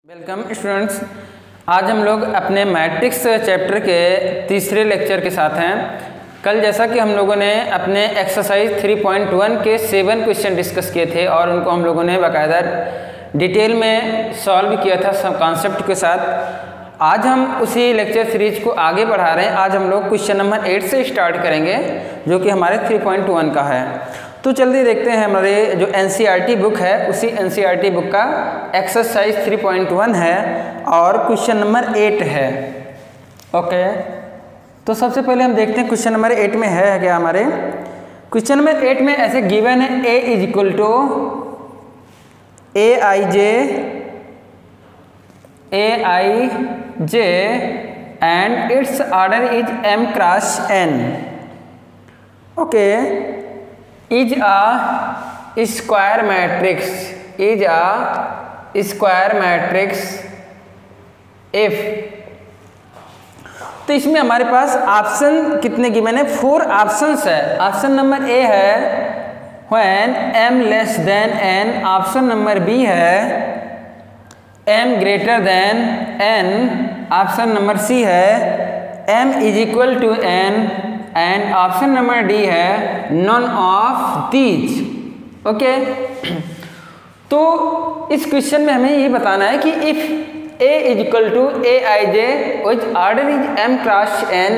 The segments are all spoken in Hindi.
Welcome students. आज हम लोग अपने मैट्रिक्स चैप्टर के तीसरे लेक्चर के साथ हैं। कल जैसा कि हम लोगों ने अपने एक्सरसाइज 3.1 के 7 क्वेश्चन डिस्कस किए थे और उनको हम लोगों ने बाकायदा डिटेल में सॉल्व किया था सब कॉन्सेप्ट के साथ। आज हम उसी लेक्चर सीरीज को आगे बढ़ा रहे हैं। आज हम लोग क्वेश्चन नंबर 8 से स्टार्ट करेंगे जो कि हमारे 3.1 का है। तो जल्दी देखते हैं, हमारे जो एनसीईआरटी बुक है उसी एनसीईआरटी बुक का एक्सरसाइज 3.1 है और क्वेश्चन नंबर 8 है। ओके, तो सबसे पहले हम देखते हैं क्वेश्चन नंबर 8 में है क्या। हमारे क्वेश्चन नंबर 8 में ऐसे गिवन है a is equal to aij and its order is m cross n। Okay, is a square matrix if। तो इसमें हमारे पास ऑप्शन कितने गिवन है? 4 ऑप्शंस है। ऑप्शन नंबर ए है when m less than n, option number B है m greater than n, option number C है m is equal to n and option number D है नॉन ऑफ दीज। ओके, तो इस क्वेश्चन में हमें ये बताना है कि if a is equal to aij which order is m cross n,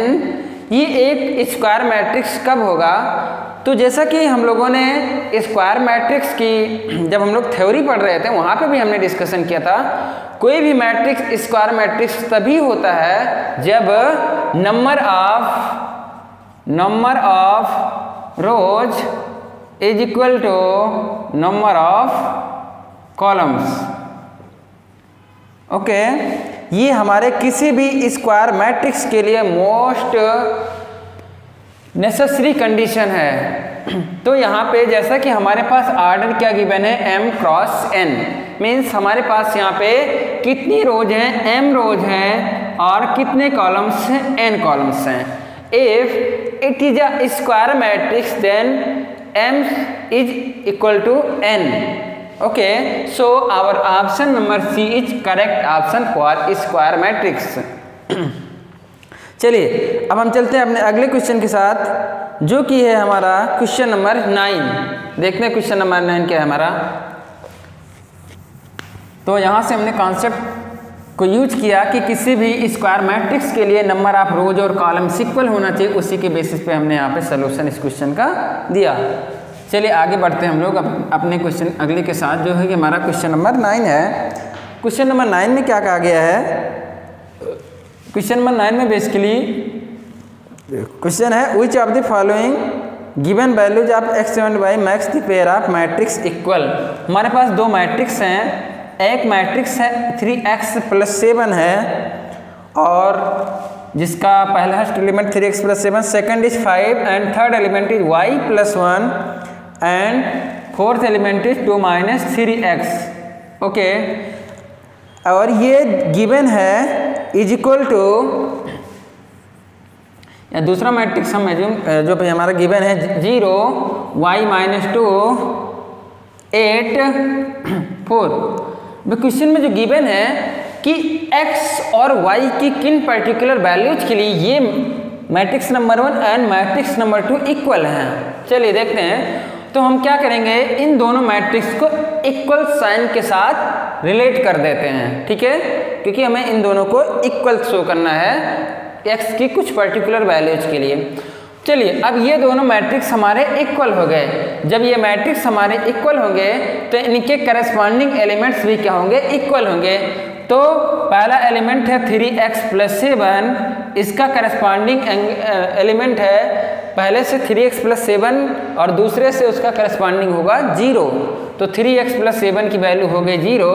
ये एक स्क्वायर मैट्रिक्स कब होगा? तो जैसा कि हम लोगों ने स्क्वायर मैट्रिक्स की जब हम लोग थ्योरी पढ़ रहे थे वहाँ पे भी हमने डिस्कशन किया था, कोई भी मैट्रिक्स स्क्वायर मैट्रिक्स तभी होता है जब number of rows is equal to number of columns. Okay, ये हमारे किसी भी स्क्वायर मैट्रिक्स के लिए मोस्ट नेसेसरी कंडीशन है। तो यहाँ पे जैसा कि हमारे पास ऑर्डर क्या गिवन है m क्रॉस n, मीन्स हमारे पास यहाँ पे कितनी रोज हैं? m रोज हैं और कितने कॉलम्स हैं? n कॉलम्स हैं। If it is a square matrix then m is equal to n. Okay, so our option number C is correct option for square matrix. चलिए अब हम चलते हैं अपने अगले क्वेश्चन के साथ जो कि है हमारा क्वेश्चन नंबर 9। देखते हैं क्वेश्चन नंबर 9 क्या है हमारा। तो यहाँ से हमने कॉन्सेप्ट को यूज किया कि किसी भी स्क्वायर मैट्रिक्स के लिए नंबर ऑफ रोज और कॉलम्स इक्वल होना चाहिए, उसी के बेसिस पे हमने यहाँ पे सोल्यूशन इस क्वेश्चन का दिया। चलिए आगे बढ़ते हैं हम लोग अपने क्वेश्चन अगले के साथ जो है कि हमारा क्वेश्चन नंबर 9 है। क्वेश्चन नंबर 9 में क्या कहा गया है? क्वेश्चन नंबर 9 में बेसिकली क्वेश्चन है which of the following given values of x and y max the pair of matrix equal. हमारे पास दो मैट्रिक्स हैं, एक मैट्रिक्स है 3x + 7 है और जिसका पहला element 3x + 7, second is 5 and third element is y + 1 and fourth element is 2 - 3x। Okay, और ये गिवन है इज इक्वल टू, या दूसरा मैट्रिक्स हम जो भी हमारा गिवन है 0 y - 2 8 4। क्वेश्चन में जो गिवन है कि x और y की किन पर्टिकुलर वैल्यूज के लिए ये matrix number 1 and matrix number 2 equal हैं। चलिए देखते हैं। तो हम क्या करेंगे, इन दोनों मैट्रिक्स को इक्वल साइन के साथ रिलेट कर देते हैं, ठीक है, क्योंकि हमें इन दोनों को इक्वल शो करना है x की कुछ पर्टिकुलर वैल्यूज के लिए। चलिए अब ये दोनों मैट्रिक्स हमारे इक्वल हो गए। जब ये मैट्रिक्स हमारे इक्वल होंगे तो इनके करस्पॉन्डिंग एलिमेंट्स भी क्या होंगे? इक्वल होंगे। तो पहला एलिमेंट है 3x + 7, इसका करस्पॉन्डिंग एलिमेंट है पहले से 3x + 7 और दूसरे से उसका करस्पॉन्डिंग होगा 0। तो 3x + 7 की वैल्यू हो गई 0,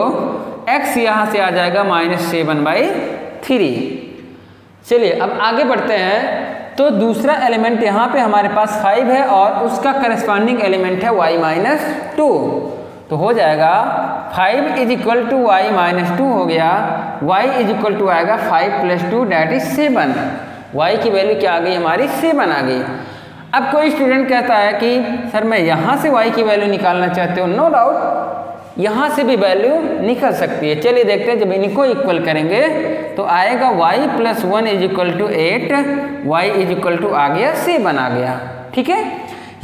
x यहाँ से आ जाएगा -7/3। चलिए अब आगे बढ़ते हैं। तो दूसरा एलिमेंट यहाँ पे हमारे पास 5 है और उसका करस्पॉन्डिंग एलिमेंट है y - 2। तो हो जाएगा 5 इज इक्वल टू y - 2 हो गया, y इज इक्वल टू आएगा 5 + 2 दैट इज 7। y की वैल्यू क्या आ गई हमारी? 7 आ गई। अब कोई स्टूडेंट कहता है कि सर मैं यहाँ से y की वैल्यू निकालना चाहते हो, नो डाउट यहाँ से भी वैल्यू निकल सकती है। चलिए देखते हैं, जब इनको इक्वल करेंगे तो आएगा y + 1 = 8, y = आ गया 7 आ गया। ठीक है,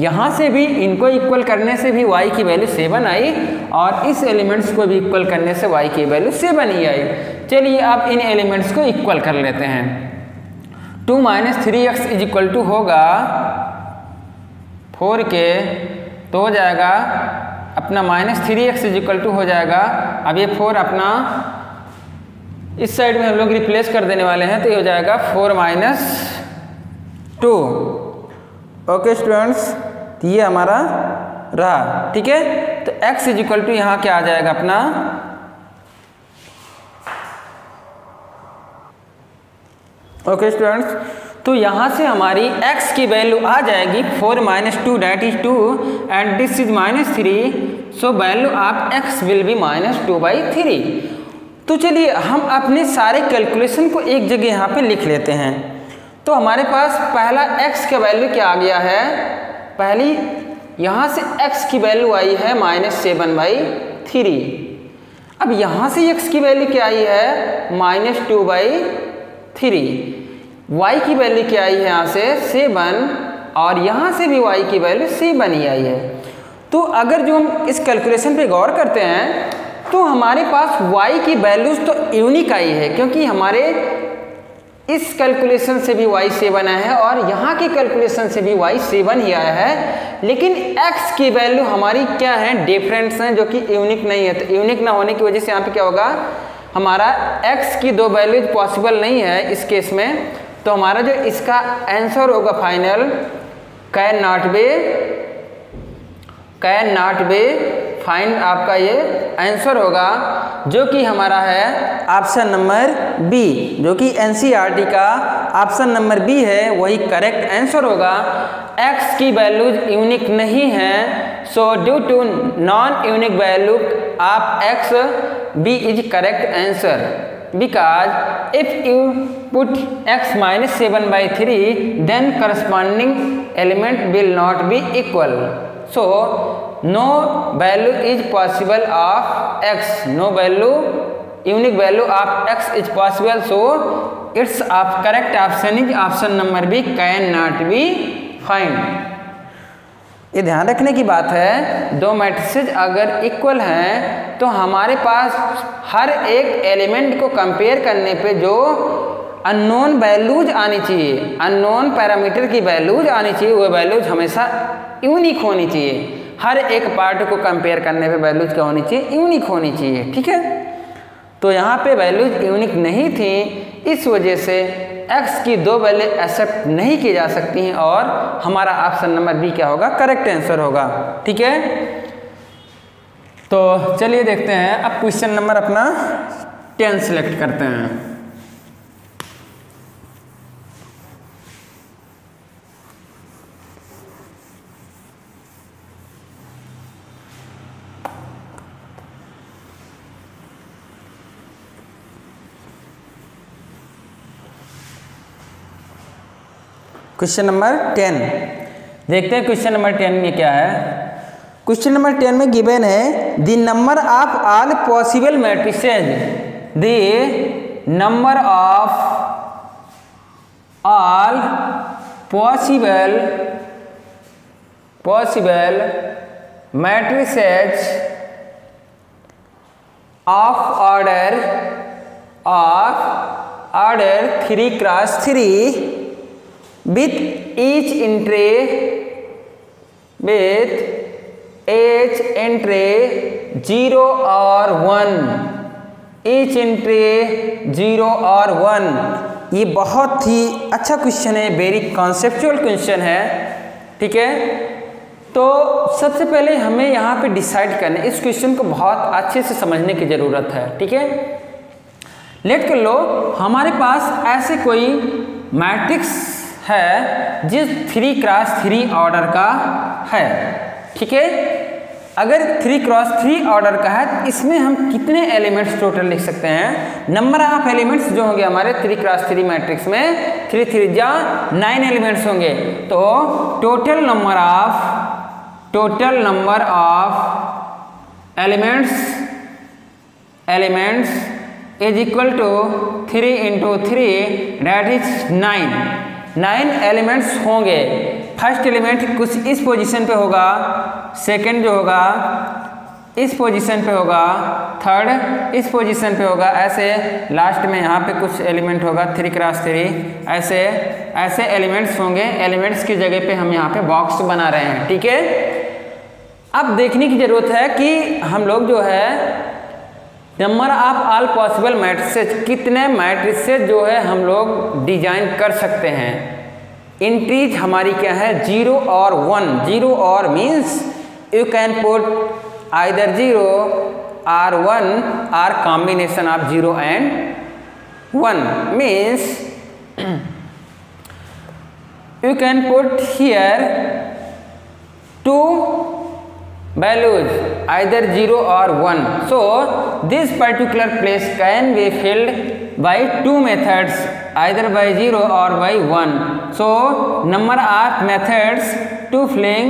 यहाँ से भी इनको इक्वल करने से भी y की वैल्यू 7 आई और इस एलिमेंट्स को भी इक्वल करने से y की वैल्यू 7 ही आई। चलिए अब इन एलिमेंट्स को इक्वल कर लेते हैं। 2 - 3x = होगा 4 के, तो हो जाएगा अपना -3x = हो जाएगा। अब ये 4 अपना इस साइड में हम लोग रिप्लेस कर देने वाले हैं, तो ये हो जाएगा 4 - 2। ओके स्टूडेंट्स, तो ये हमारा रहा। ठीक है, तो x = यहाँ क्या आ जाएगा अपना ओके स्टूडेंट्स, तो यहाँ से हमारी x की वैल्यू आ जाएगी 4 - 2 that is 2 and this is -3, so value of x will be -2/3। तो चलिए हम अपने सारे कैलकुलेशन को एक जगह यहाँ पे लिख लेते हैं। तो हमारे पास पहला x का वैल्यू क्या आ गया है, पहली यहाँ से x की वैल्यू आई है -7/3। अब यहाँ से x की वैल्यू क्या आई है -2/3, y की वैल्यू क्या आई है यहाँ से 7 और यहाँ से भी y की वैल्यू 7 ही आई है। तो अगर जो हम इस कैलकुलेशन पे गौर करते हैं तो हमारे पास y की वैल्यूज तो यूनिक आई है, क्योंकि हमारे इस कैलकुलेशन से भी y 7 आया है और यहाँ के कैलकुलेशन से भी y 7 ही आया है, लेकिन x की वैल्यू हमारी क्या है, डिफरेंट्स हैं, जो कि यूनिक नहीं है। तो यूनिक ना होने की वजह से यहाँ पे क्या होगा, हमारा x की 2 वैल्यूज पॉसिबल नहीं है इस केस में। तो हमारा जो इसका आंसर होगा final can not be find, आपका ये आंसर होगा जो कि हमारा है ऑप्शन नंबर बी, जो कि एनसीईआरटी का ऑप्शन नंबर बी है, वही करेक्ट आंसर होगा। x की वैल्यूज यूनिक नहीं है, so due to non unique value of x, B is correct answer, because if you put x - 7/3 then corresponding element will not be equal, so no value is possible of x, no value unique value of x is possible, so its of correct option is option number B, can not be find। ये ध्यान रखने की बात है, दो मैट्रिसेज अगर इक्वल हैं तो हमारे पास हर एक एलिमेंट को कंपेयर करने पे जो अननोन वैल्यूज आनी चाहिए, अननोन पैरामीटर की वैल्यूज आनी चाहिए, वो वैल्यूज हमेशा यूनिक होनी चाहिए। हर एक पार्ट को कंपेयर करने पे वैल्यूज क्या होनी चाहिए, यूनिक होनी चाहिए। ठीक है, तो यहाँ पे वैल्यूज यूनिक नहीं थी, इस वजह से x की 2 वैल्यू एक्सेप्ट नहीं की जा सकती हैं और हमारा ऑप्शन नंबर बी क्या होगा, करेक्ट आंसर होगा। ठीक है, तो चलिए देखते हैं अब क्वेश्चन नंबर अपना 10 सिलेक्ट करते हैं। क्वेश्चन नंबर 10 देखते हैं, क्वेश्चन नंबर 10 में क्या है। क्वेश्चन नंबर 10 में गिवन है the number of all possible matrices, the number of all possible matrices of order 3x3 with each entry 0 or 1, each entry 0 or 1। ये बहुत ही अच्छा क्वेश्चन है, वेरी कॉन्सेप्चुअल क्वेश्चन है। ठीक है, तो सबसे पहले हमें यहाँ पे डिसाइड करना है, इस क्वेश्चन को बहुत अच्छे से समझने की ज़रूरत है। ठीक है, लेट कर लो हमारे पास ऐसे कोई मैट्रिक्स है जिस 3x3 ऑर्डर का है। ठीक है, अगर 3x3 ऑर्डर का है तो इसमें हम कितने एलिमेंट्स टोटल लिख सकते हैं, नंबर ऑफ एलिमेंट्स जो होंगे हमारे 3x3 मैट्रिक्स में 3 3 जा 9 एलिमेंट्स होंगे। तो total number of elements is equal to 3 into 3 that is 9 elements होंगे। फर्स्ट एलिमेंट कुछ इस पोजीशन पे होगा, सेकंड जो होगा इस पोजीशन पे होगा, थर्ड इस पोजीशन पे होगा, ऐसे लास्ट में यहाँ पे कुछ एलिमेंट होगा 3 क्रॉस 3, ऐसे एलिमेंट्स होंगे। एलिमेंट्स की जगह पे हम यहाँ पे बॉक्स बना रहे हैं, ठीक है। अब देखने की जरूरत है कि हम लोग जो है number of all possible matrices, कितने मैट्रिसेस जो है हम लोग डिजाइन कर सकते हैं। एंट्रीज हमारी क्या है 0 और 1। 0 और means you can put either 0 or 1 or combination of 0 and 1 means you can put here two values either 0 or 1. So this particular place can be filled by two methods, either by 0 or by 1. So number of methods to filling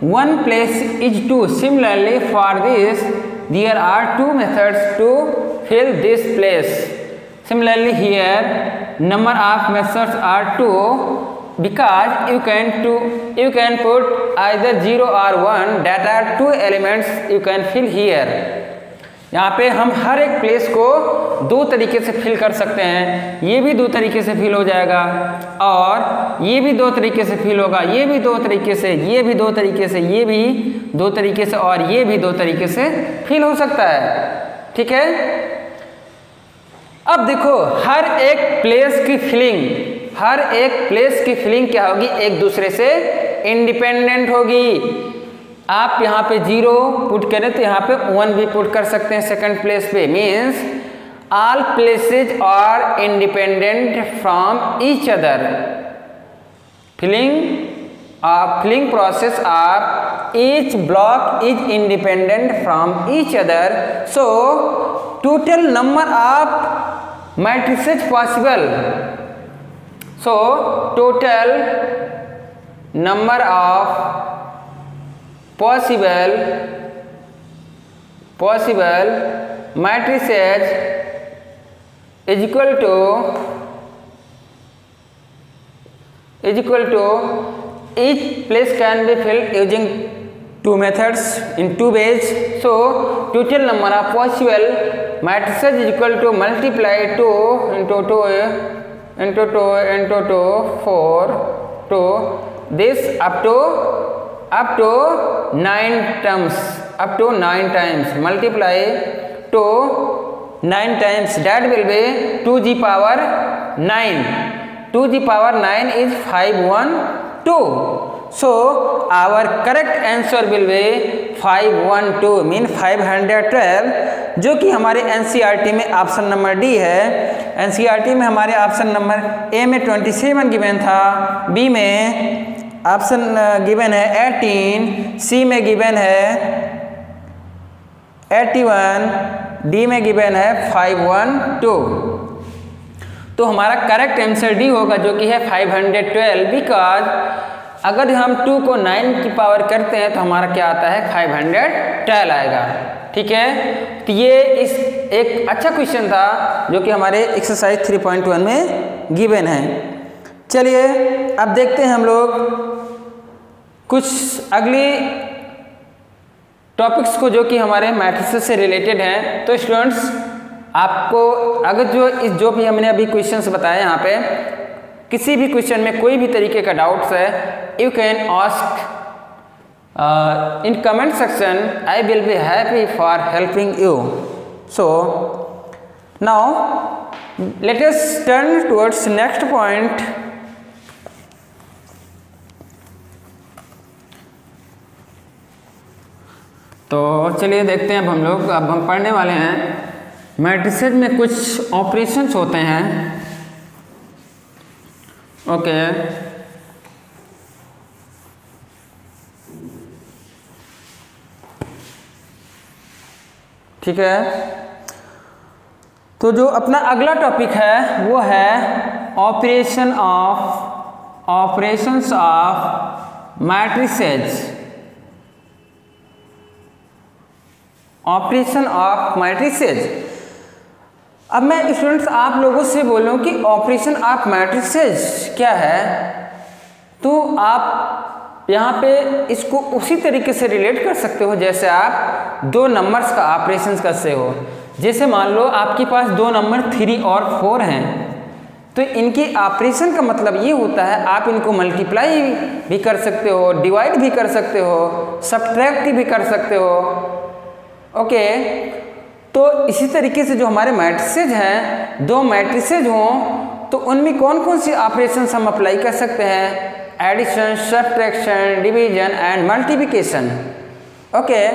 one place is 2. Similarly for this there are two methods to fill this place. Similarly here number of methods are 2 because you can put either 0 or 1, that are two elements you can fill here. यहाँ पे हम हर एक प्लेस को दो तरीके से फिल कर सकते हैं। ये भी दो तरीके से फिल हो जाएगा और ये भी दो तरीके से फिल होगा, ये भी दो तरीके से, ये भी दो तरीके से, ये भी दो तरीके से और ये भी दो तरीके से फिल हो सकता है, ठीक है। अब देखो हर एक प्लेस की फिलिंग क्या होगी, एक दूसरे से इंडिपेंडेंट होगी। आप यहाँ पे 0 पुट करें तो यहाँ पे 1 भी पुट कर सकते हैं सेकंड प्लेस पे। Means all places are independent from each other. Filling process of each block is independent from each other. So total number of matrices possible, so total number of possible matrices is equal to each place can be filled using two methods in two ways. So total number of possible matrices is equal to multiply 2 into 2 into 4 to this up to 9 terms, up to 9 times, multiply to 9 times, that will be 2g power 9. 2g power 9 is 512. So our correct answer will be 512 mean 512, जो कि हमारे NCERT में ऑप्शन नंबर डी है। NCERT में हमारे ऑप्शन नंबर ए में 27 गिवन था, बी में ऑप्शन गिवन है 18, सी में गिवन है 81, डी में गिवन है 512। तो हमारा करेक्ट आंसर डी होगा जो कि है 512, बिकॉज अगर हम 2 को 9 की पावर करते हैं तो हमारा क्या आता है 512 आएगा, ठीक है। तो ये इस एक अच्छा क्वेश्चन था जो कि हमारे एक्सरसाइज 3.1 में गिवन है। चलिए अब देखते हैं हम लोग कुछ अगली टॉपिक्स को जो कि हमारे मैट्रिसेस से रिलेटेड हैं। तो स्टूडेंट्स आपको अगर जो भी हमने अभी क्वेश्चंस बताए यहाँ पे, किसी भी क्वेश्चन में कोई भी तरीके का डाउट्स है, you can ask in comment section, I will be happy for helping you. So now let us turn towards next point. तो चलिए देखते हैं अब हम पढ़ने वाले हैं मैट्रिसेस में कुछ ऑपरेशंस होते हैं। ओके ठीक है, तो जो अपना अगला टॉपिक है वो है operations of matrices. Operation of matrices. अब मैं स्टूडेंट्स आप लोगों से बोलूं कि ऑपरेशन ऑफ मैट्रिसेज क्या है, तो आप यहाँ पे इसको उसी तरीके से रिलेट कर सकते हो जैसे आप दो नंबर्स का ऑपरेशन करते हो। जैसे मान लो आपके पास दो नंबर 3 और 4 हैं, तो इनकी ऑपरेशन का मतलब ये होता है आप इनको मल्टीप्लाई भी कर सकते हो, डिवाइड भी कर सकते हो, सब्ट्रैक्ट भी कर सकते हो। ओके, तो इसी तरीके से जो हमारे मैट्रिसेज हैं, दो मैट्रिसेज हों तो उनमें कौन कौन सी ऑपरेशन हम अप्लाई कर सकते हैं? Addition, subtraction, division and multiplication. Okay,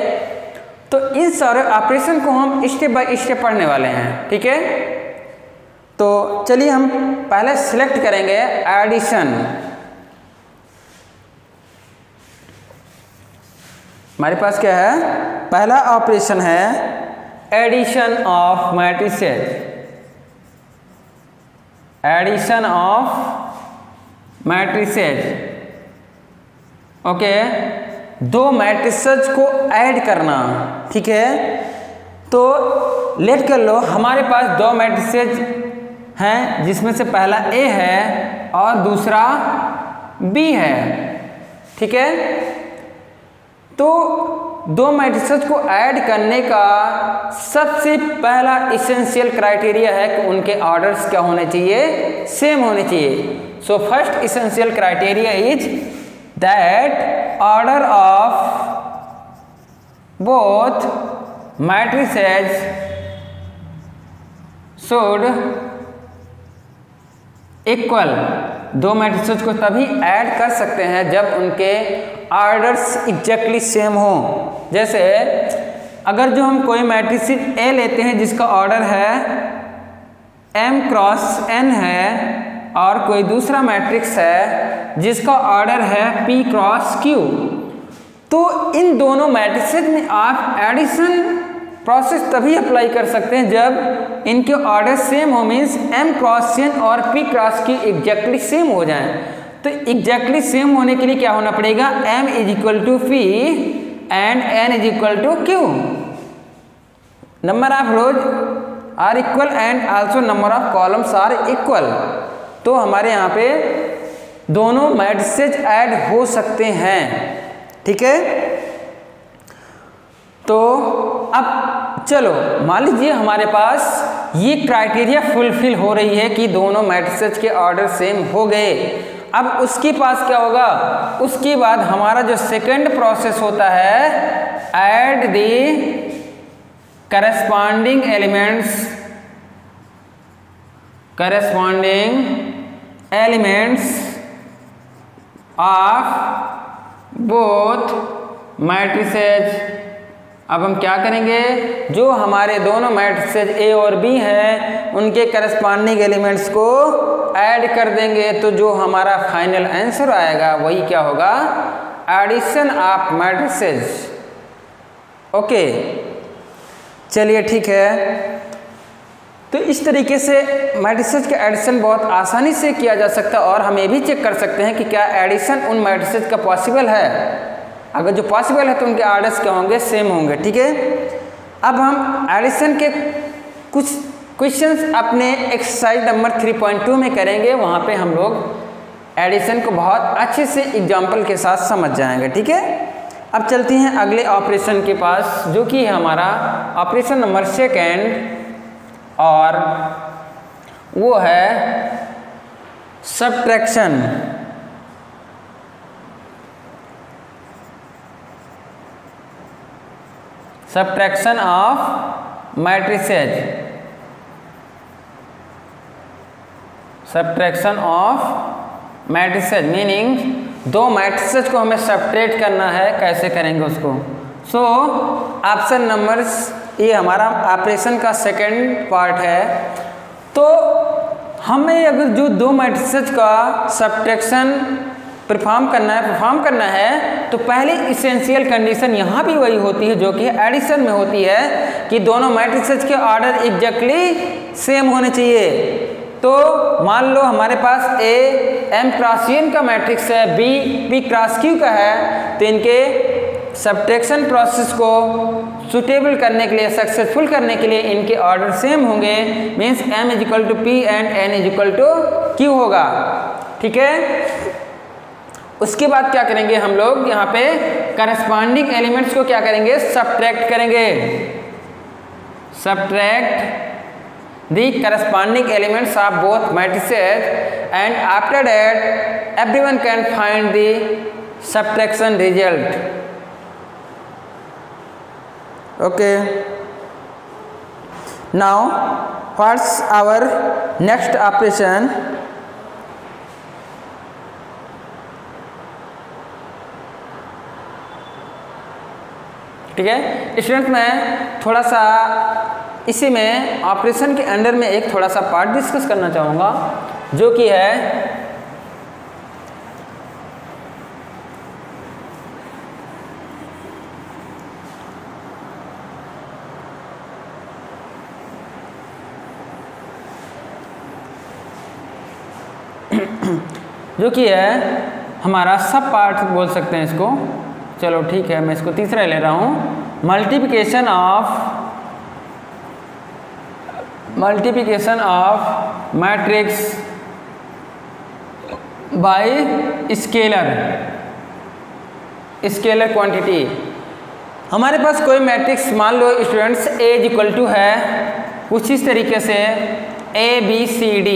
तो इन सारे ऑपरेशन को हम स्टेप बाय स्टेप पढ़ने वाले हैं। ठीक है, तो चलिए हम पहले सिलेक्ट करेंगे एडिशन। हमारे पास क्या है? पहला ऑपरेशन है addition of matrices. Addition of matrices. Okay, दो मैट्रिसेज को ऐड करना। ठीक है, तो लेट कर लो, हमारे पास दो मैट्रिसेज हैं जिसमें से पहला ए है और दूसरा बी है। ठीक है, तो दो मैट्रिसेज को ऐड करने का सबसे पहला इसेंशियल क्राइटेरिया है कि उनके ऑर्डर्स क्या होने चाहिए? सेम होने चाहिए। So first essential criteria is that order of both matrices should equal. दो मैट्रिसेज को तभी ऐड कर सकते हैं जब उनके ऑर्डर्स एग्जैक्टली सेम हो। जैसे अगर जो हम कोई मैट्रिक्स ए लेते हैं जिसका ऑर्डर है m क्रॉस n है, और कोई दूसरा मैट्रिक्स है जिसका ऑर्डर है p क्रॉस q, तो इन दोनों मैट्रिसेज में आप एडिशन प्रोसेस तभी अप्लाई कर सकते हैं जब इनके ऑर्डर सेम हो, मीन्स m क्रॉस n और p cross q exactly same हो जाएं। तो एग्जैक्टली सेम होने के लिए क्या होना पड़ेगा? m is equal to p and n is equal to q। Number of rows are equal and also number of columns are equal. तो हमारे यहाँ पे दोनों मैट्रिसेज ऐड हो सकते हैं। ठीक है, तो अब चलो मान लीजिए हमारे पास ये क्राइटेरिया फुलफिल हो रही है कि दोनों मैट्रिसेज के ऑर्डर सेम हो गए। अब उसके पास क्या होगा? उसके बाद हमारा जो सेकंड प्रोसेस होता है, add the corresponding elements of both matrices. अब हम क्या करेंगे? जो हमारे दोनों मैट्रिसेज ए और बी हैं उनके करस्पॉन्डिंग एलिमेंट्स को ऐड कर देंगे, तो जो हमारा फाइनल आंसर आएगा वही क्या होगा? Addition of matrices. ओके, चलिए ठीक है, तो इस तरीके से मैट्रिसेज का एडिशन बहुत आसानी से किया जा सकता है और हम ये भी चेक कर सकते हैं कि क्या एडिशन उन मैट्रिसेज का पॉसिबल है। अगर जो पॉसिबल है तो उनके ऑर्डर्स क्या होंगे? सेम होंगे। ठीक है, अब हम एडिशन के कुछ क्वेश्चंस अपने एक्सरसाइज नंबर 3.2 में करेंगे। वहाँ पे हम लोग एडिशन को बहुत अच्छे से एग्जाम्पल के साथ समझ जाएंगे। ठीक है, अब चलते हैं अगले ऑपरेशन के पास, जो कि है हमारा ऑपरेशन नंबर 2 और वो है subtraction. Subtraction of matrices. Subtraction of matrices meaning दो मैट्रिसेज को हमें सब्ट्रैक्ट करना है। कैसे करेंगे उसको? सो ऑप्शन नंबर्स, ये हमारा ऑपरेशन का सेकंड पार्ट है। तो हमें अगर जो दो मैट्रिसेज का सब्ट्रैक्शन परफॉर्म करना है तो पहले इसेंशियल कंडीशन यहाँ भी वही होती है जो कि एडिशन में होती है कि दोनों मैट्रिसेज के ऑर्डर एग्जैक्टली सेम होने चाहिए। तो मान लो हमारे पास ए m क्रॉस n का मैट्रिक्स है, b p क्रॉस q का है, तो इनके सब्ट्रैक्शन प्रोसेस को सुटेबल करने के लिए, सक्सेसफुल करने के लिए इनके ऑर्डर सेम होंगे, means m is equal to P and n is equal to Q होगा। ठीक है, उसके बाद क्या करेंगे हम लोग यहाँ पे करस्पॉन्डिंग एलिमेंट्स को क्या करेंगे, सब्ट्रैक्ट करेंगे, subtract the corresponding elements of both matrices, and after that everyone can find the subtraction result. Okay, now what's our next operation? ठीक है स्टूडेंट, मैं थोड़ा सा इसी में ऑपरेशन के अंडर में एक थोड़ा सा पार्ट डिस्कस करना चाहूँगा, जो कि है हमारा सब पार्ट बोल सकते हैं इसको। चलो ठीक है, मैं इसको तीसरा ले रहा हूँ, multiplication of matrix bye scalar quantity. हमारे पास कोई मैट्रिक्स मान लो स्टूडेंट्स A इक्वल टू है कुछ इस तरीके से ABCD,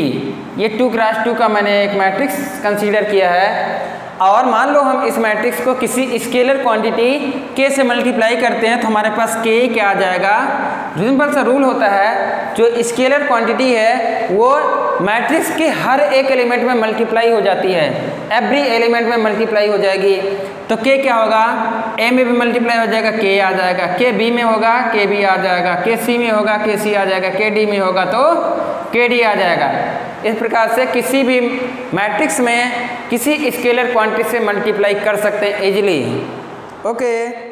ये 2x2 का मैंने एक मैट्रिक्स कंसीडर किया है, और मान लो हम इस मैट्रिक्स को किसी स्केलर क्वांटिटी k से मल्टीप्लाई करते हैं तो हमारे पास k क्या आ जाएगा। सिंपल सा रूल होता है, जो स्केलर क्वांटिटी है वो मैट्रिक्स के हर एक एलिमेंट में मल्टीप्लाई हो जाती है, एवरी एलिमेंट में मल्टीप्लाई हो जाएगी। तो k क्या होगा, a में भी मल्टीप्लाई हो जाएगा, k आ जाएगा, k b में होगा, k b आ जाएगा, k c में होगा, k c आ जाएगा, k d में होगा तो k d आ जाएगा। इस प्रकार से किसी भी मैट्रिक्स में किसी स्केलर क्वांटिटी से मल्टीप्लाई कर सकते हैं इजीली। ओके।